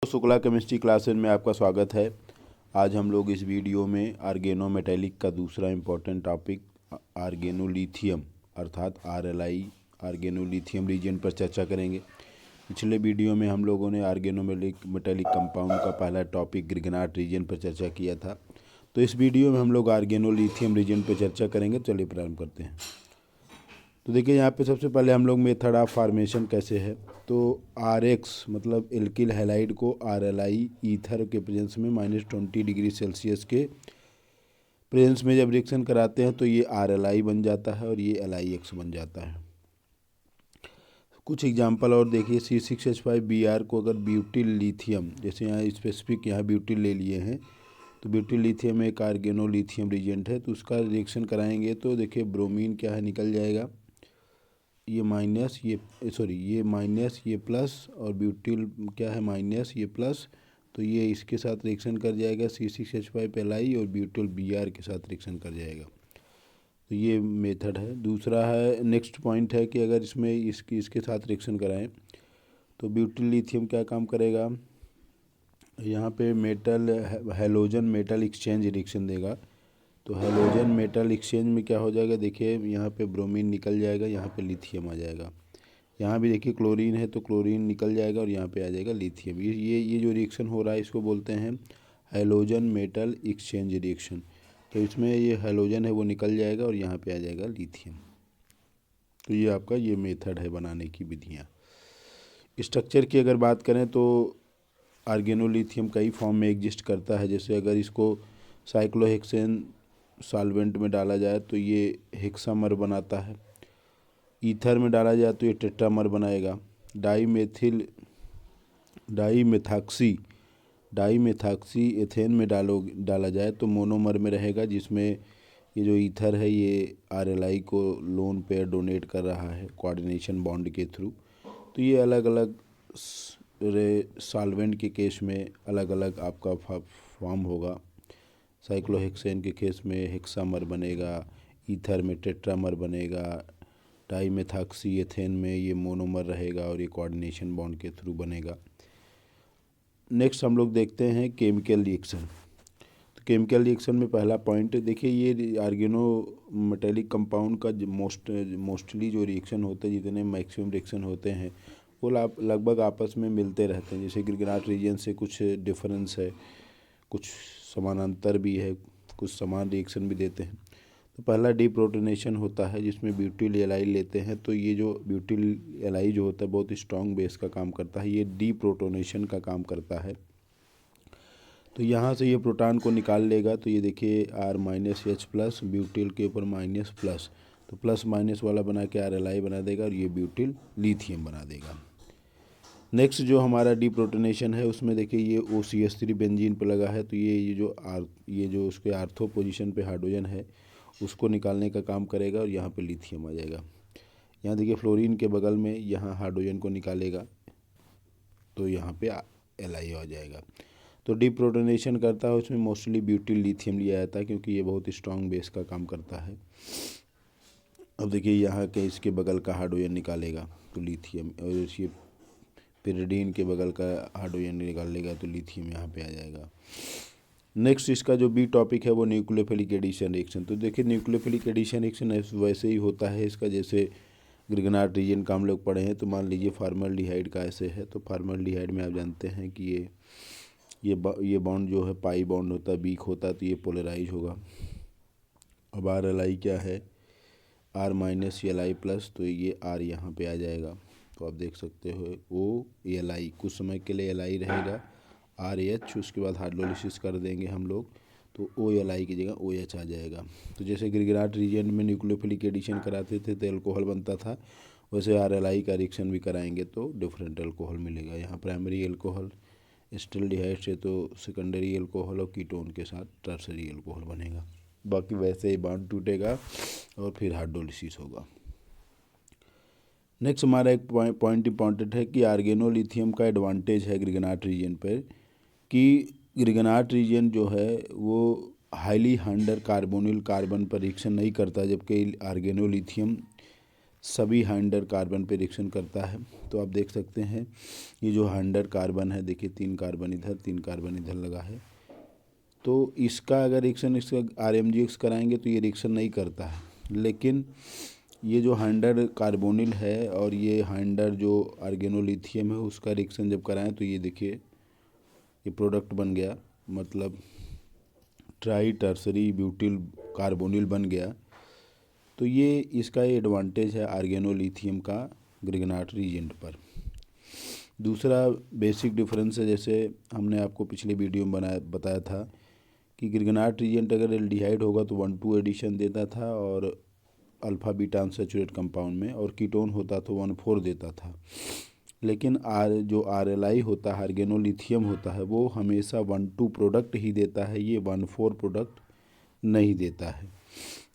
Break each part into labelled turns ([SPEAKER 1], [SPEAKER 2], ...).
[SPEAKER 1] Shukla chemistry classes में आपका स्वागत है। आज हम लोग इस वीडियो में आर्गेनोमेटेलिक का दूसरा इम्पोर्टेंट टॉपिक आर्गेनोलिथियम अर्थात RLI आर्गेनोलिथियम रीजन पर चर्चा करेंगे। पिछले वीडियो में हम लोगों ने मेटेलिक कंपाउंड का पहला टॉपिक ग्रिगनाट रीजन पर चर्चा किया था। तो इस वीडियो में हम लोग आर्गेनोलिथियम रीजन पर चर्चा करेंगे। चलिए प्रारंभ करते हैं। तो देखिए यहाँ पे सबसे पहले हम लोग मेथड ऑफ फार्मेशन कैसे है। तो RX मतलब एल्किल हैलाइड को RLI ईथर के प्रेजेंस में -20 डिग्री सेल्सियस के प्रेजेंस में जब रिएक्शन कराते हैं तो ये RLI बन जाता है और ये LIX बन जाता है। कुछ एग्जांपल और देखिए C6H5Br को अगर ब्यूटिल लिथियम, जैसे यहाँ स्पेसिफिक यहाँ ब्यूटिल ले लिए हैं, तो ब्यूटिल लिथियम एक आर्गेनोलिथियम रिएजेंट है। तो उसका रिएक्शन कराएंगे तो देखिए ब्रोमीन क्या है निकल जाएगा, ये माइनस ये माइनस ये प्लस, और ब्यूटिल क्या है माइनस ये प्लस, तो ये इसके साथ रिएक्शन कर जाएगा C6H5Li और ब्यूटिल Br के साथ रिएक्शन कर जाएगा। तो ये मेथड है। दूसरा है, नेक्स्ट पॉइंट है कि अगर इसमें इसके साथ रिएक्शन कराएं तो ब्यूटिल लिथियम क्या काम करेगा, यहाँ पे metal halogen metal exchange reaction देगा। तो हैलोजन मेटल एक्सचेंज में क्या हो जाएगा, देखिए यहाँ पे ब्रोमीन निकल जाएगा, यहाँ पे लिथियम आ जाएगा। यहाँ भी देखिए क्लोरीन है तो क्लोरीन निकल जाएगा और यहाँ पे आ जाएगा लिथियम। ये जो रिएक्शन हो रहा है इसको बोलते हैं हैलोजन मेटल एक्सचेंज रिएक्शन। तो इसमें ये हैलोजन है वो निकल जाएगा और यहाँ पे आ जाएगा लिथियम। तो ये आपका ये मेथड है बनाने की विधियाँ। स्ट्रक्चर की अगर बात करें तो आर्गेनोलिथियम कई फॉर्म में एग्जिस्ट करता है। जैसे अगर इसको साइक्लोहेक्सेन सॉल्वेंट में डाला जाए तो ये हेक्सामर बनाता है, ईथर में डाला जाए तो ये टेट्रामर बनाएगा, डाईमेथाक्सी एथेन में डाला जाए तो मोनोमर में रहेगा, जिसमें ये जो ईथर है ये RLI को लोन पेयर डोनेट कर रहा है कोऑर्डिनेशन बॉन्ड के थ्रू। तो ये अलग अलग सॉल्वेंट के केस में अलग अलग आपका फॉर्म होगा। साइक्लोहेक्सेन के केस में हेक्सामर बनेगा, ईथर में टेट्रामर बनेगा, डाईमेथाक्सी एथेन में ये मोनोमर रहेगा और ये कोऑर्डिनेशन बॉन्ड के थ्रू बनेगा। नेक्स्ट हम लोग देखते हैं केमिकल रिएक्शन। तो केमिकल रिएक्शन में पहला पॉइंट देखिए, ये आर्गेनोमेटेलिक कंपाउंड का मोस्टली जो रिएक्शन होते हैं, जितने मैक्सिमम रिएक्शन होते हैं वो लगभग आपस में मिलते रहते हैं। जैसे ग्रिगनाट रीजन से कुछ डिफरेंस है, कुछ समानांतर भी है, कुछ समान रिएक्शन भी देते हैं। तो पहला डीप्रोटोनेशन होता है जिसमें ब्यूटिल एलाई लेते हैं। तो ये जो ब्यूटिल एलाई जो होता है बहुत स्ट्रॉन्ग बेस का काम करता है, ये डीप्रोटोनेशन का काम करता है। तो यहाँ से ये प्रोटॉन को निकाल लेगा। तो ये देखिए R-H+ ब्यूटिल के ऊपर माइनस प्लस, तो प्लस माइनस वाला बना के RLI बना देगा और ये ब्यूटिल लिथियम बना देगा। नेक्स्ट जो हमारा डीप्रोटोनेशन है उसमें देखिए ये OCH3 बेंजीन पर लगा है। तो ये जो उसके आर्थो पोजीशन पे हाइड्रोजन है उसको निकालने का काम करेगा और यहाँ पे लिथियम आ जाएगा। यहाँ देखिए फ्लोरीन के बगल में यहाँ हाइड्रोजन को निकालेगा तो यहाँ पे LI आ जाएगा। तो डीप्रोटोनेशन करता है उसमें मोस्टली ब्यूटिल लिथियम लिया जाता है क्योंकि ये बहुत स्ट्रॉन्ग बेस का काम करता है। अब देखिए यहाँ के इसके बगल का हाइड्रोजन निकालेगा तो लिथियम, और ये पिरिडीन के बगल का हाइड्रोजन निकाल लेगा तो लिथियम यहाँ पे आ जाएगा। नेक्स्ट इसका जो बी टॉपिक है वो न्यूक्लियोफिलिक एडिशन रिएक्शन। तो देखिए न्यूक्लियोफिलिक एडिशन रिएक्शन वैसे ही होता है इसका जैसे ग्रिगनाट रीजन का हम लोग पढ़े हैं। तो मान लीजिए फार्मल्डिहाइड का ऐसे है। तो फार्मल्डिहाइड में आप जानते हैं कि ये बॉन्ड जो है पाई बॉन्ड होता है, वीक होता है, तो ये पोलराइज होगा। अब RLI क्या है, R-Li+, तो ये R यहाँ पे आ जाएगा। तो आप देख सकते हो OLI कुछ समय के लिए LI रहेगा, RH उसके बाद हाइड्रोलिसिस कर देंगे हम लोग तो OLI की जगह OH आ जाएगा। तो जैसे ग्रिगनाट रीजन में न्यूक्लियोफिलिक एडिशन कराते थे तो एल्कोहल बनता था, वैसे RLI का रिएक्शन भी कराएंगे तो डिफरेंट एल्कोहल मिलेगा। यहाँ प्राइमरी एल्कोहल एसिटाल्डिहाइड से तो सेकेंडरी एल्कोहल और कीटोन के साथ टर्सरी एल्कोहल बनेगा। बाकी वैसे ही बॉन्ड टूटेगा और फिर हाइड्रोलिसिस होगा। नेक्स्ट हमारा एक पॉइंट इंपॉर्टेंट है कि आर्गेनोलिथियम का एडवांटेज है ग्रिगनाट रीजन पर कि ग्रिगनाट रीजन जो है वो हाईली हार्डर कार्बोनिल कार्बन पर रिएक्शन नहीं करता, जबकि आर्गेनोलिथियम सभी 100 कार्बन पे रिएक्शन करता है। तो आप देख सकते हैं ये जो 100 कार्बन है, देखिए 3 कार्बन इधर 3 कार्बन इधर लगा है। तो इसका अगर रिएक्शन इसका RMGX कराएंगे तो ये रिएक्शन नहीं करता है। लेकिन ये जो 100 कार्बोनिल है और ये 100 जो आर्गेनोलिथियम है उसका रिएक्शन जब कराएं तो ये देखिए ये प्रोडक्ट बन गया, मतलब ट्राई टर्सरी ब्यूटिल कार्बोनिल बन गया। तो ये इसका एडवांटेज है आर्गेनोलिथियम का ग्रिगनाट रीजेंट पर। दूसरा बेसिक डिफरेंस है, जैसे हमने आपको पिछले वीडियो में बताया था कि ग्रिगनाट रीजेंट अगर एल्डिहाइड होगा तो 1,2 एडिशन देता था और अल्फ़ा बीटा अनसैचुरेट कंपाउंड में, और कीटोन होता तो 1,4 देता था। लेकिन जो RLI होता है, आर्गेनोलिथियम होता है, वो हमेशा 1,2 प्रोडक्ट ही देता है, ये 1,4 प्रोडक्ट नहीं देता है।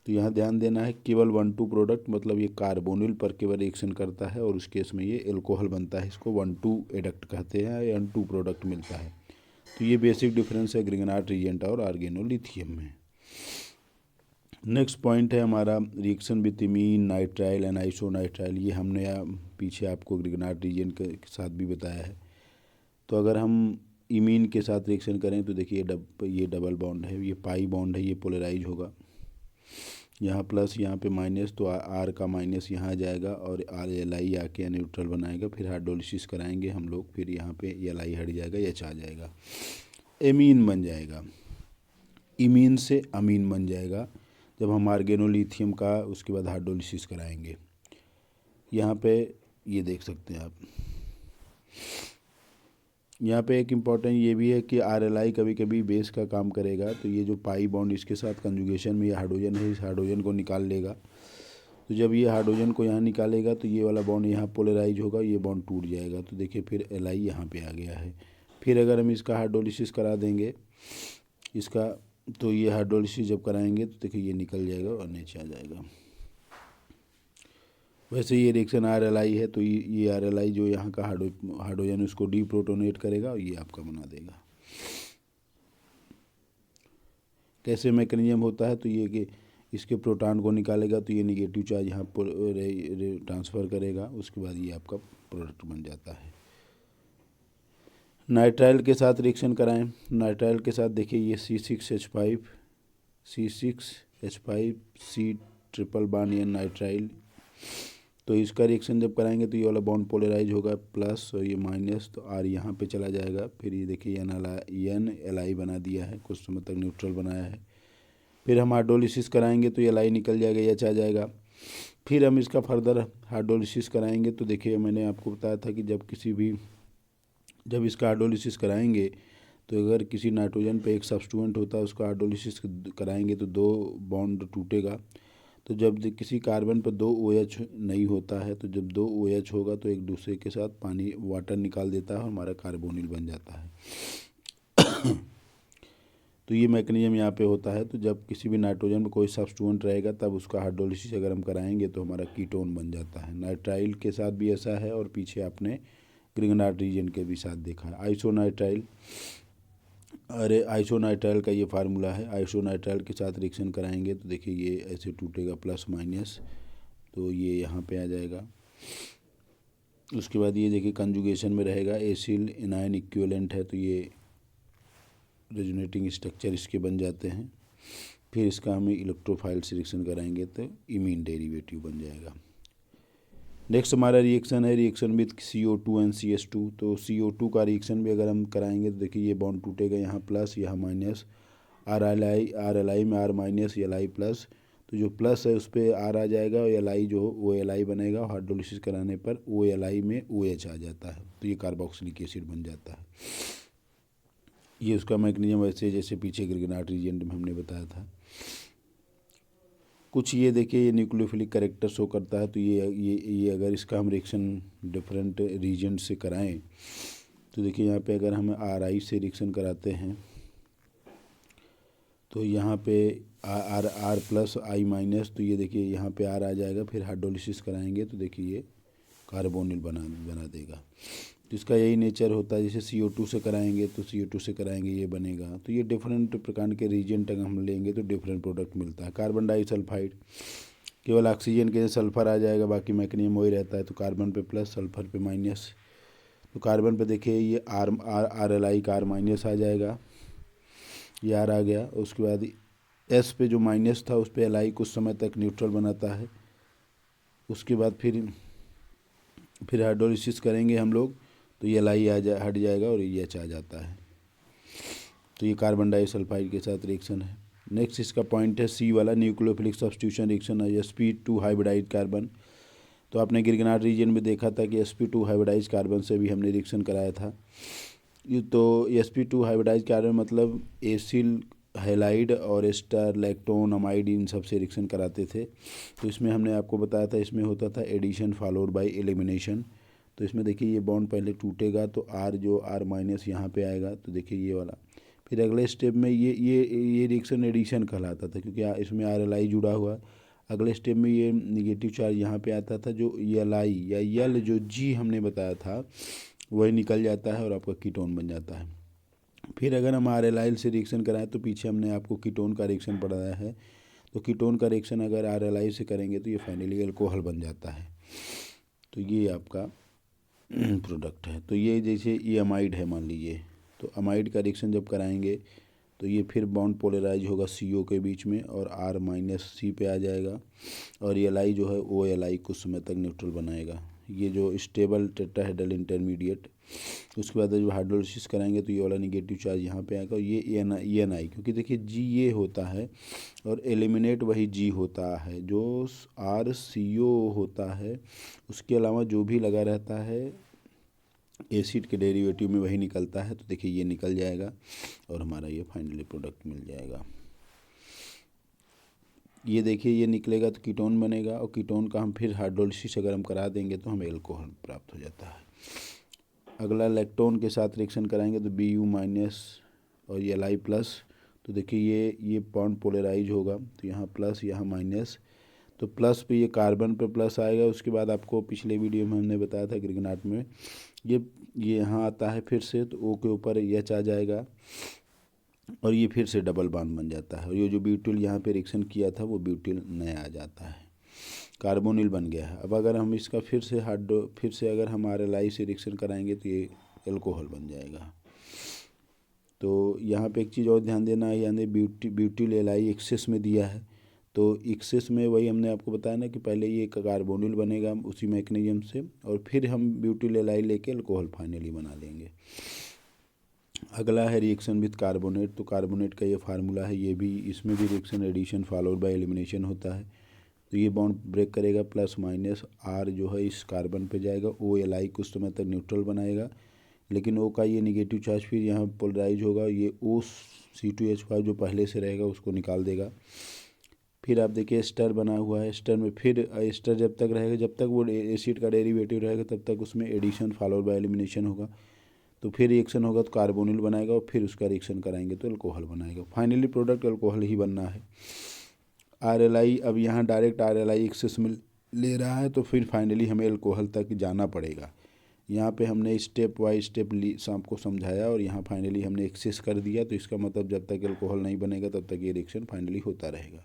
[SPEAKER 1] तो यहाँ ध्यान देना है, केवल 1,2 प्रोडक्ट, मतलब ये कार्बोनिल पर केवल रिएक्शन करता है और उस केस में ये एल्कोहल बनता है, इसको 1,2 एडक्ट कहते हैं, 1,2 प्रोडक्ट मिलता है। तो ये बेसिक डिफरेंस है ग्रिगनाट रीजेंट और आर्गेनोलिथियम में। नेक्स्ट पॉइंट है हमारा reaction with imine, nitrile and isonitrile. ये हमने पीछे आपको ग्रिगनाट रीजेंट के साथ भी बताया है। तो अगर हम इमीन के साथ रिएक्शन करें तो देखिए ये डबल बॉन्ड है, ये पाई बॉन्ड है, ये पोलराइज होगा, यहाँ प्लस यहाँ पे माइनस, तो R का माइनस यहाँ आ जाएगा और RLI आके न्यूट्रल बनाएगा। फिर हाइड्रोलिसिस कराएंगे हम लोग, फिर यहाँ पे Li हट जाएगा, H आ जाएगा, एमीन बन जाएगा। इमीन से अमीन बन जाएगा जब हम आर्गेनोलिथियम का उसके बाद हाइड्रोलिसिस कराएंगे। यहाँ पे ये देख सकते हैं आप। यहाँ पे एक इम्पॉर्टेंट ये भी है कि RLI कभी कभी बेस का काम करेगा, तो ये जो पाई बॉन्ड इसके साथ कंजुगेशन में ये हाइड्रोजन है, इस हाइड्रोजन को निकाल लेगा। तो जब ये हाइड्रोजन को यहाँ निकालेगा तो ये वाला बॉन्ड यहाँ पोलराइज होगा, ये बॉन्ड टूट जाएगा। तो देखिए फिर Li यहाँ पे आ गया है। फिर अगर हम इसका हाइड्रोलिसिस करा देंगे इसका, तो ये हाइड्रोलिसिस जब कराएंगे तो देखिए ये निकल जाएगा और नीचे आ जाएगा। वैसे ये रिएक्शन RLI है, तो ये RLI जो यहाँ का हाइड्रोजन उसको डीप्रोटोनेट करेगा और ये आपका बना देगा। कैसे मैकेनिज्म होता है, तो ये कि इसके प्रोटॉन को निकालेगा तो ये निगेटिव चार्ज यहाँ पर ट्रांसफ़र करेगा, उसके बाद ये आपका प्रोडक्ट बन जाता है। नाइट्राइल के साथ रिएक्शन कराएं। नाइट्राइल के साथ देखिए ये C6H5 C ट्रिपल बॉन्ड या नाइट्राइल। तो इसका रिएक्शन जब कराएंगे तो ये वाला बॉन्ड पोलराइज होगा प्लस और ये माइनस, तो R यहाँ पे चला जाएगा। फिर ये देखिए Li बना दिया है, कुछ समय तक न्यूट्रल बनाया है। फिर हम हाइड्रोलिसिस कराएंगे तो Li निकल जाएगा, H आ जाएगा। फिर हम इसका फर्दर हाइड्रोलिसिस कराएंगे तो देखिए मैंने आपको बताया था कि जब इसका हाइड्रोलिसिस कराएंगे तो अगर किसी नाइट्रोजन पे एक सब्स्टिट्यूएंट होता है उसका हाइड्रोलिसिस कराएंगे तो 2 बॉन्ड टूटेगा। तो जब किसी कार्बन पर 2 OH नहीं होता है, तो जब 2 OH होगा तो एक दूसरे के साथ पानी वाटर निकाल देता है और हमारा कार्बोनिल बन जाता है। तो ये मैकेनिज्म यहाँ पे होता है। तो जब किसी भी नाइट्रोजन में कोई सब्स्टिट्यूएंट रहेगा तब उसका हाइड्रोलिसिस अगर हम कराएंगे तो हमारा कीटोन बन जाता है। नाइट्राइल के साथ भी ऐसा है और पीछे आपने ग्रिगनाट रीजन के भी साथ देखा है। आइसोनाइट्राइल का ये फार्मूला है। आइसोनाइट्राइल के साथ रिएक्शन कराएंगे तो देखिए ये ऐसे टूटेगा प्लस माइनस, तो ये यहाँ पे आ जाएगा। उसके बाद ये देखिए कंजुगेशन में रहेगा, एसिल एनायन इक्विवेलेंट है, तो ये रेजोनेटिंग स्ट्रक्चर इसके बन जाते हैं। फिर इसका हमें इलेक्ट्रोफाइल से रिएक्शन कराएंगे तो इमीन डेरिवेटिव बन जाएगा। नेक्स्ट हमारा रिएक्शन है reaction with CO2 and CH2। तो CO2 का रिएक्शन भी अगर हम कराएंगे तो देखिए ये बॉन्ड टूटेगा, यहाँ प्लस यहाँ माइनस, RLI में R माइनस Li प्लस, तो जो प्लस है उस पर R आ जाएगा और Li जो वो Li बनेगा। हाइड्रोलिसिस कराने पर OLi में OH आ जाता है, तो ये कार्बोक्सिलिक एसिड बन जाता है। ये उसका मैकेनिज्म वैसे जैसे पीछे ग्रिगनाट रीजेंट में हमने बताया था। कुछ ये देखिए ये न्यूक्लियोफिलिक कैरेक्टर शो करता है। तो ये अगर इसका हम रिएक्शन डिफरेंट रीजेंट से कराएं तो देखिए यहाँ पे अगर हम RI से रिएक्शन कराते हैं तो यहाँ पे R प्लस I माइनस, तो ये देखिए यहाँ पे R आ जाएगा। फिर हाइड्रोलिसिस कराएंगे तो देखिए ये कार्बोनिल बना देगा। तो इसका यही नेचर होता है। जैसे CO2 से कराएंगे तो CO2 से कराएंगे ये बनेगा। तो ये डिफरेंट प्रकार के रीजेंट अगर हम लेंगे तो डिफरेंट प्रोडक्ट मिलता है। कार्बन डाइसल्फाइड केवल ऑक्सीजन के सल्फ़र आ जाएगा, बाकी मैग्नीशियम वही रहता है। तो कार्बन पे प्लस, सल्फ़र पे माइनस। तो कार्बन पे देखिए ये आर एल आई का आर माइनस आ जाएगा, ये आर आ गया। उसके बाद एस पे जो माइनस था उस पर एल आई कुछ समय तक न्यूट्रल बनाता है। उसके बाद फिर हाइड्रोलिसिस करेंगे हम लोग, तो ये एल आई हट जाएगा और ये एच आ जाता है। तो ये कार्बन डाइसल्फाइड के साथ रिएक्शन है। नेक्स्ट इसका पॉइंट है सी वाला, न्यूक्लियोफिलिक सब्स्टिट्यूशन रिएक्शन है sp2 हाइब्रिडाइज कार्बन। तो आपने गिरगनाट रीजन में देखा था कि sp2 हाइब्रिडाइज कार्बन से भी हमने रिएक्शन कराया था। ये तो sp2 हाइब्रिडाइज कार्बन मतलब एसिल हैलाइड और एस्टर लैक्टोन अमाइड इन सब से रिएक्शन कराते थे। तो इसमें हमने आपको बताया था, इसमें होता था एडिशन फॉलोड बाय एलिमिनेशन। तो इसमें देखिए ये बॉन्ड पहले टूटेगा तो आर जो आर माइनस यहाँ पे आएगा, तो देखिए ये वाला। फिर अगले स्टेप में ये रिएक्शन एडिशन कहलाता था, क्योंकि इसमें आर एल आई जुड़ा हुआ। अगले स्टेप में ये निगेटिव चार्ज यहाँ पे आता था, जो एल आई या यल जो जी हमने बताया था वही निकल जाता है और आपका कीटोन बन जाता है। फिर अगर हम आर एल आई से रिएक्शन कराएं तो पीछे हमने आपको कीटोन का रिएक्शन पढ़ाया है। तो कीटोन का रिएक्शन अगर आर एल आई से करेंगे तो ये फाइनली एल्कोहल बन जाता है। तो ये आपका प्रोडक्ट है। तो ये जैसे ये अमाइड है मान लीजिए, तो अमाइड का रिएक्शन जब कराएंगे तो ये फिर बॉन्ड पोलराइज होगा CO के बीच में और R माइनस सी पे आ जाएगा, और ये Li जो है वो Li कुछ समय तक न्यूट्रल बनाएगा। ये जो स्टेबल टेट्राहेड्रल इंटरमीडिएट। उसके बाद जब हाइड्रोलिसिस कराएंगे तो ये वाला निगेटिव चार्ज यहाँ पे आएगा, और ये ENI क्योंकि देखिए G ये होता है और एलिमिनेट वही G होता है, जो RCO होता है। उसके अलावा जो भी लगा रहता है एसिड के डेरिवेटिव में वही निकलता है। तो देखिए ये निकल जाएगा और हमारा ये फाइनली प्रोडक्ट मिल जाएगा। ये देखिए ये निकलेगा तो कीटोन बनेगा, और कीटोन का हम फिर हाइड्रोलिसिस अगर हम करा देंगे तो हमें एल्कोहल प्राप्त हो जाता है। अगला लैक्टोन के साथ रिएक्शन कराएंगे तो Bu माइनस और ये Li प्लस। तो देखिए ये बॉन्ड पोलराइज होगा, तो यहाँ प्लस यहाँ माइनस। तो प्लस पे ये कार्बन पे प्लस आएगा। उसके बाद आपको पिछले वीडियो में हमने बताया था ग्रिगनाट में ये यहाँ आता है फिर से, तो O के ऊपर एच आ जाएगा और ये फिर से डबल बॉन्ड बन जाता है, और ये जो ब्यूटिल यहाँ पे रिएक्शन किया था वो ब्यूटिल नया आ जाता है, कार्बोनिल बन गया है। अब अगर हम इसका फिर से अगर हम RLI से रिएक्शन कराएंगे तो ये एल्कोहल बन जाएगा। तो यहाँ पे एक चीज़ और ध्यान देना है, यानी ब्यूटिल LI एक्सेस में दिया है। तो एक्सेस में वही हमने आपको बताया ना कि पहले ये कार्बोनिल बनेगा उसी मैकेनिज्म से, और फिर हम ब्यूटिल LI लेके अल्कोहल फाइनली बना लेंगे। अगला है रिएक्शन विथ कार्बोनेट। तो कार्बोनेट का ये फार्मूला है, ये भी इसमें भी reaction addition followed by elimination होता है। तो ये बॉन्ड ब्रेक करेगा, प्लस माइनस R जो है इस कार्बन पे जाएगा, OLI कुछ समय तक न्यूट्रल बनाएगा, लेकिन O का ये निगेटिव चार्ज फिर यहाँ पोलराइज होगा, ये OC2H5 जो पहले से रहेगा उसको निकाल देगा। फिर आप देखिए एस्टर बना हुआ है, एस्टर में फिर एस्टर जब तक रहेगा, जब तक वो एसिड का डेरिवेटिव रहेगा तब तक उसमें एडिशन फॉलोड बाय एलिमिनेशन होगा। तो फिर रिएक्शन होगा तो कार्बोनिल बनाएगा, और फिर उसका रिएक्शन कराएंगे तो अल्कोहल बनाएगा। फाइनली प्रोडक्ट अल्कोहल ही बनना है। RLI अब यहाँ डायरेक्ट RLI एक्सेस में ले रहा है, तो फिर फाइनली हमें अल्कोहल तक जाना पड़ेगा। यहाँ पे हमने स्टेप बाय स्टेप आपको समझाया, और यहाँ फाइनली हमने एक्सेस कर दिया। तो इसका मतलब जब तक अल्कोहल नहीं बनेगा तब तक ये रिएक्शन फाइनली होता रहेगा।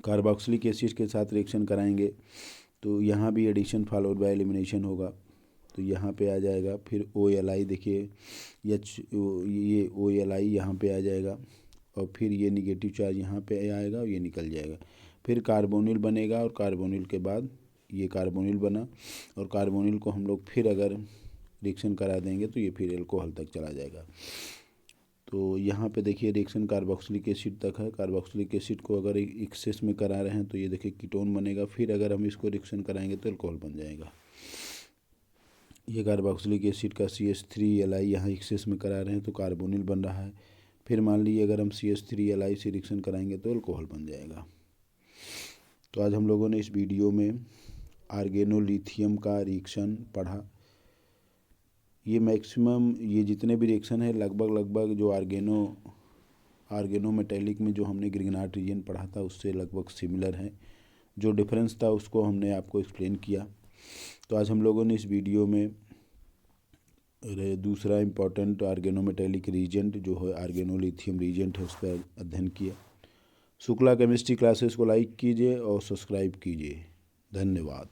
[SPEAKER 1] कार्बोक्सिलिक एसिड के साथ रिएक्शन कराएंगे तो यहाँ भी एडिशन फॉलोड बाय एलिमिनेशन होगा, तो यहाँ पे आ जाएगा। फिर OLI देखिए ये OLI यहाँ पे आ जाएगा, और फिर ये निगेटिव चार्ज यहाँ पे आएगा और ये निकल जाएगा। फिर कार्बोनिल बनेगा, और कार्बोनिल के बाद ये कार्बोनिल बना, और कार्बोनिल को हम लोग फिर अगर रिएक्शन करा देंगे तो ये फिर एल्कोहल तक चला जाएगा। तो यहाँ पे देखिए रिएक्शन कार्बोक्सिलिक एसिड तक है। कार्बोक्सिलिक एसिड को अगर एक्सेस में करा रहे हैं तो ये देखिए कीटोन बनेगा, फिर अगर हम इसको रिएक्शन कराएंगे तो अल्कोहल बन जाएगा। ये कार्बोक्सिलिक एसिड का CH3Li यहाँ एक्सेस में करा रहे हैं तो कार्बोनिल बन रहा है। फिर मान लीजिए अगर हम CH3Li से रिएक्शन कराएंगे तो अल्कोहल बन जाएगा। तो आज हम लोगों ने इस वीडियो में आर्गेनोलिथियम का रिएक्शन पढ़ा। ये मैक्सिमम ये जितने भी रिएक्शन है लगभग जो आर्गेनो मेटेलिक में जो हमने ग्रिगनाट रीजन पढ़ा था उससे लगभग सिमिलर है। जो डिफरेंस था उसको हमने आपको एक्सप्लेन किया। तो आज हम लोगों ने इस वीडियो में दूसरा इम्पॉर्टेंट आर्गेनो मेटेलिक रीजेंट जो है आर्गेनोलिथियम रीजेंट है उसका अध्ययन किया। शुक्ला केमिस्ट्री क्लासेस को लाइक कीजिए और सब्सक्राइब कीजिए। धन्यवाद।